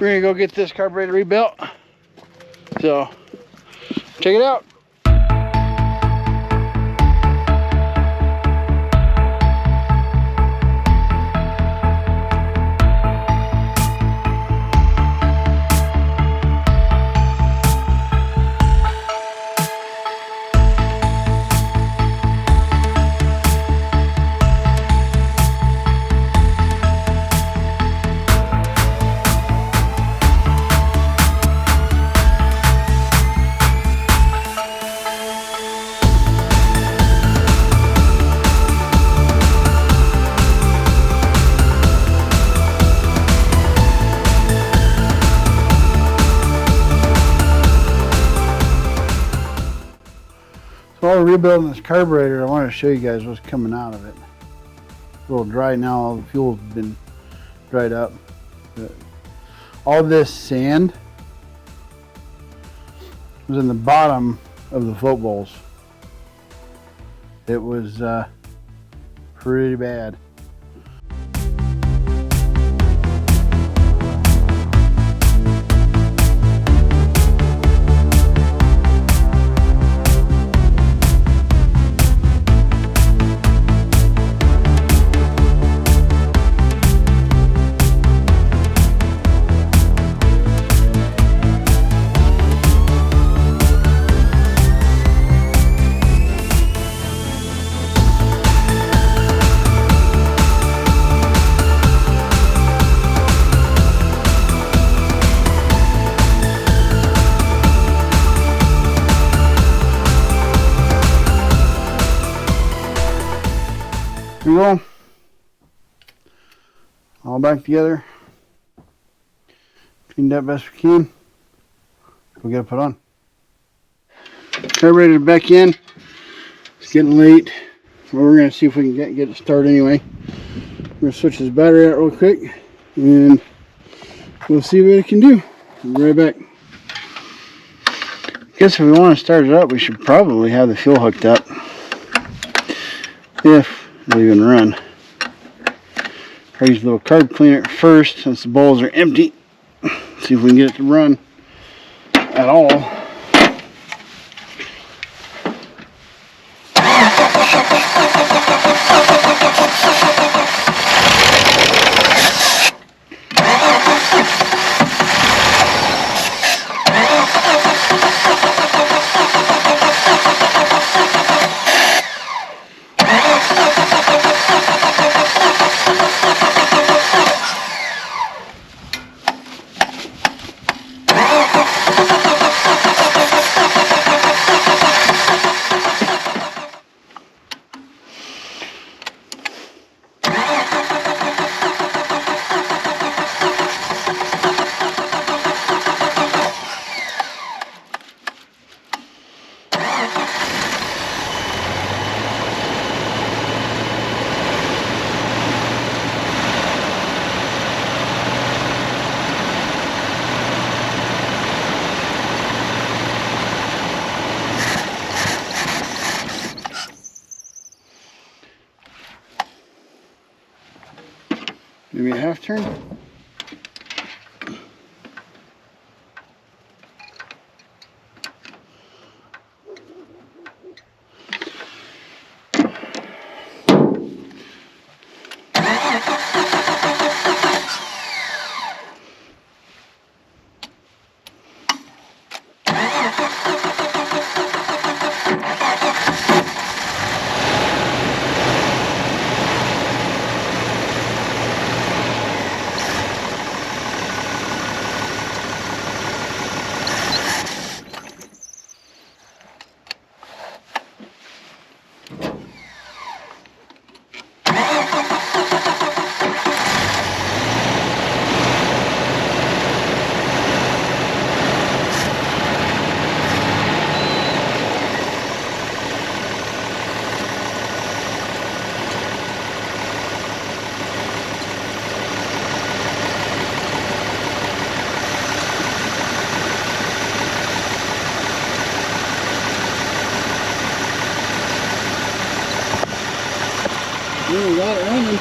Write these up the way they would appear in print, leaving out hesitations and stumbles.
We're gonna go get this carburetor rebuilt. So, check it out. While we're rebuilding this carburetor, I want to show you guys what's coming out of it. It's a little dry now, all the fuel's been dried up. But all this sand was in the bottom of the float bowls. It was pretty bad. Here we go. All back together. Cleaned up best we can. We'll get it put on. Carburetor back in. It's getting late. Well, we're going to see if we can get it started anyway. We're going to switch this battery out real quick and we'll see what it can do. I'll be right back. I guess if we want to start it up, we should probably have the fuel hooked up. If it'll even run. I'll use a little carb cleaner first since the bowls are empty. See if we can get it to run at all. Maybe a half turn. We got it running.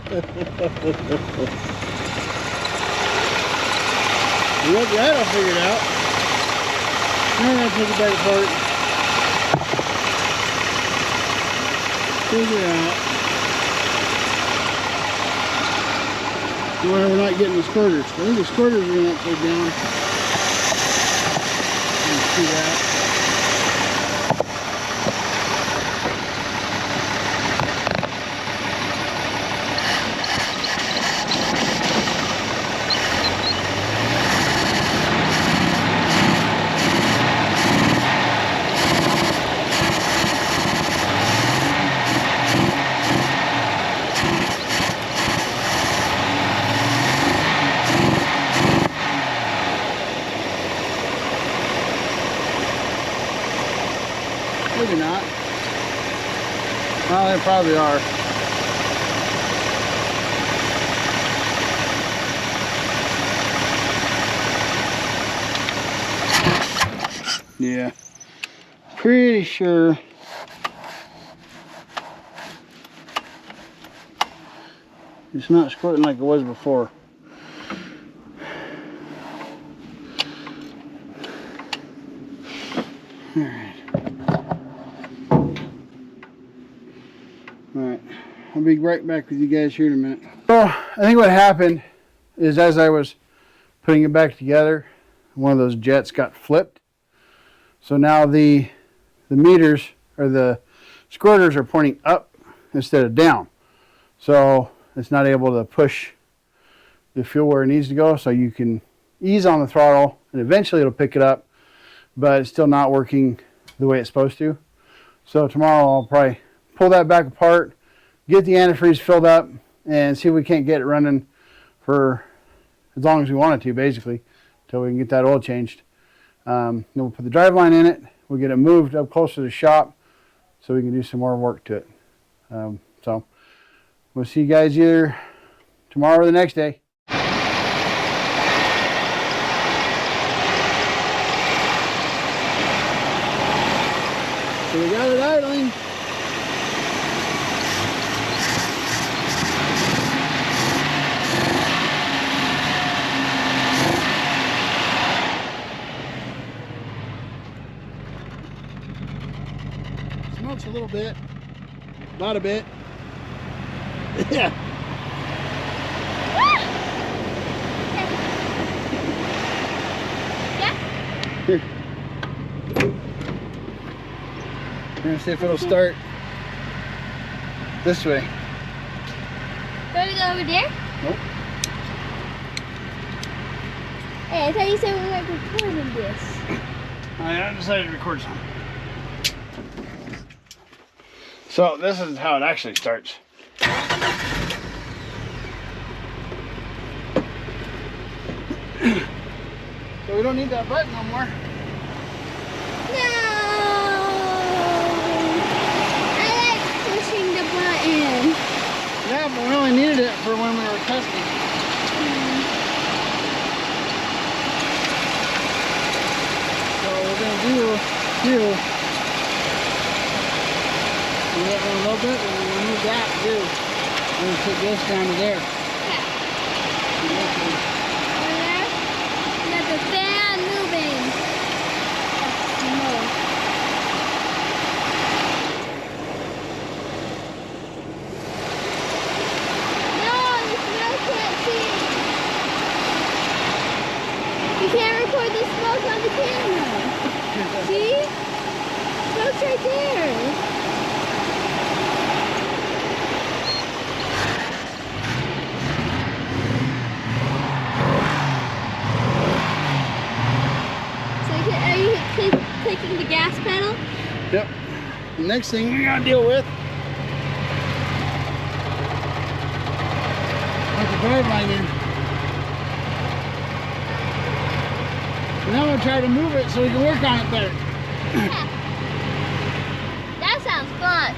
We got that all figured out. Now we're going to take it back apart. Figure out why we're not getting the squirters. I think the squirters are going to upside down. You can see that. Maybe not. Well, they probably are. Yeah. Pretty sure. It's not squirting like it was before. All right. Alright, I'll be right back with you guys here in a minute. So, I think what happened is as I was putting it back together, one of those jets got flipped. So now the meters, or the squirters, are pointing up instead of down. So it's not able to push the fuel where it needs to go. So you can ease on the throttle and eventually it'll pick it up, but it's still not working the way it's supposed to. So tomorrow I'll probably pull that back apart, get the antifreeze filled up, and see if we can't get it running for as long as we want it to, basically, until we can get that oil changed. Then we'll put the driveline in it. We'll get it moved up close to the shop so we can do some more work to it. So we'll see you guys either tomorrow or the next day. So we got it idling. Smokes a little bit, not a bit. Yeah. Here. We're gonna see if it'll start this way. Want to go over there? Nope. Hey, I thought you said we were recording this. I decided to record some. So this is how it actually starts. So we don't need that button no more. No! I like pushing the button. Yeah, but we only needed it for when we were testing. So what we're going to do here, we have a little bit, and we'll move that too. We're going to put this down to there. Over there? We got the fan moving. No, the smoke can't see. You can't record the smoke on the camera. See? Smoke's right there. Clicking the gas pedal? Yep. The next thing we gotta deal with, put the driveline in. Now we'll try to move it so we can work on it better. Yeah. That sounds fun.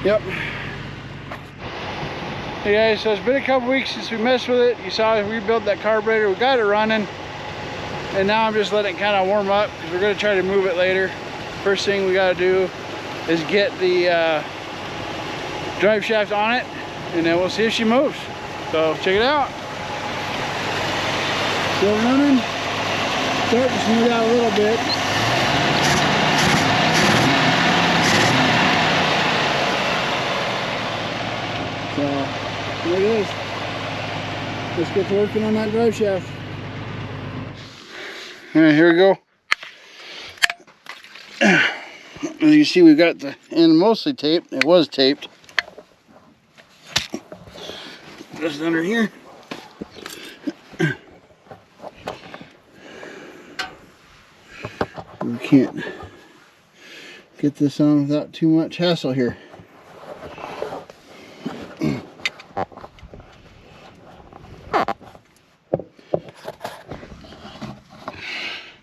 Yep. Hey guys, so it's been a couple weeks since we messed with it. You saw us rebuild that carburetor. We got it running. And now I'm just letting it kind of warm up because we're going to try to move it later. First thing we got to do is get the drive shaft on it and then we'll see if she moves. So check it out. Still running. Starting to smooth out a little bit. So there it is. Let's get to working on that drive shaft. Alright, here we go. As you see, we've got the end mostly taped. It was taped. Just under here. We can't get this on without too much hassle here.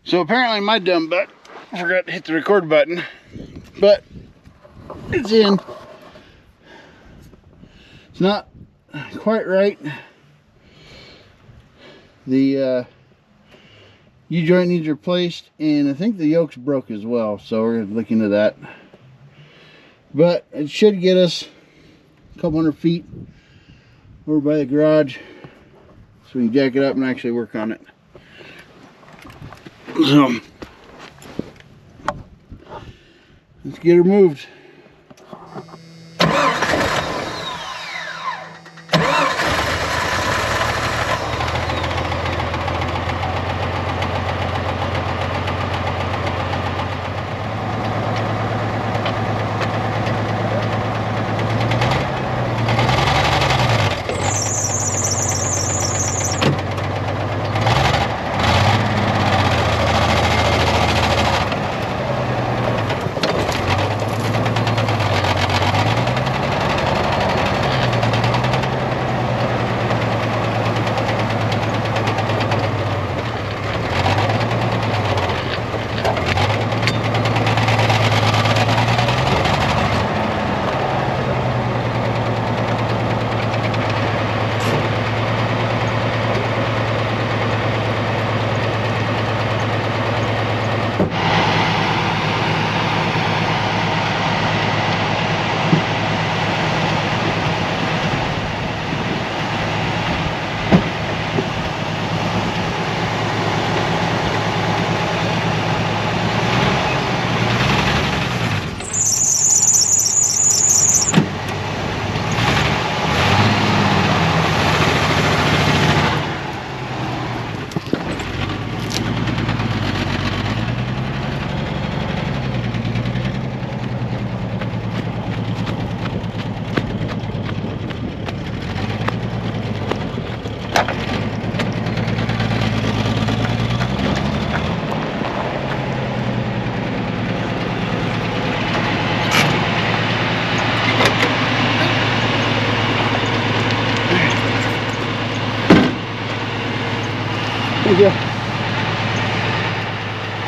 So apparently my dumb butt forgot to hit the record button, but it's in. It's not quite right. The U-joint needs replaced, and I think the yoke's broke as well, so we're gonna look into that. But it should get us a couple hundred feet over by the garage, so we can jack it up and actually work on it. So let's get her moved.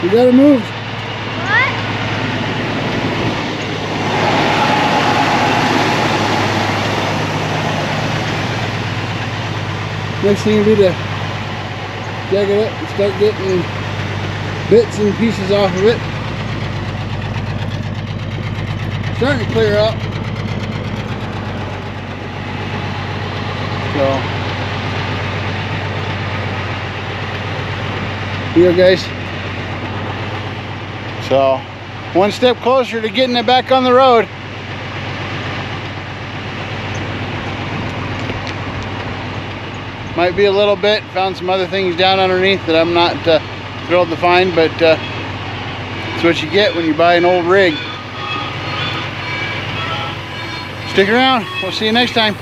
You got it moved. What? Next thing will be to jack it up and start getting bits and pieces off of it. Starting to clear up. So here, guys. So one step closer to getting it back on the road. Might be a little bit. Found some other things down underneath that I'm not thrilled to find, but that's what you get when you buy an old rig. Stick around. We'll see you next time.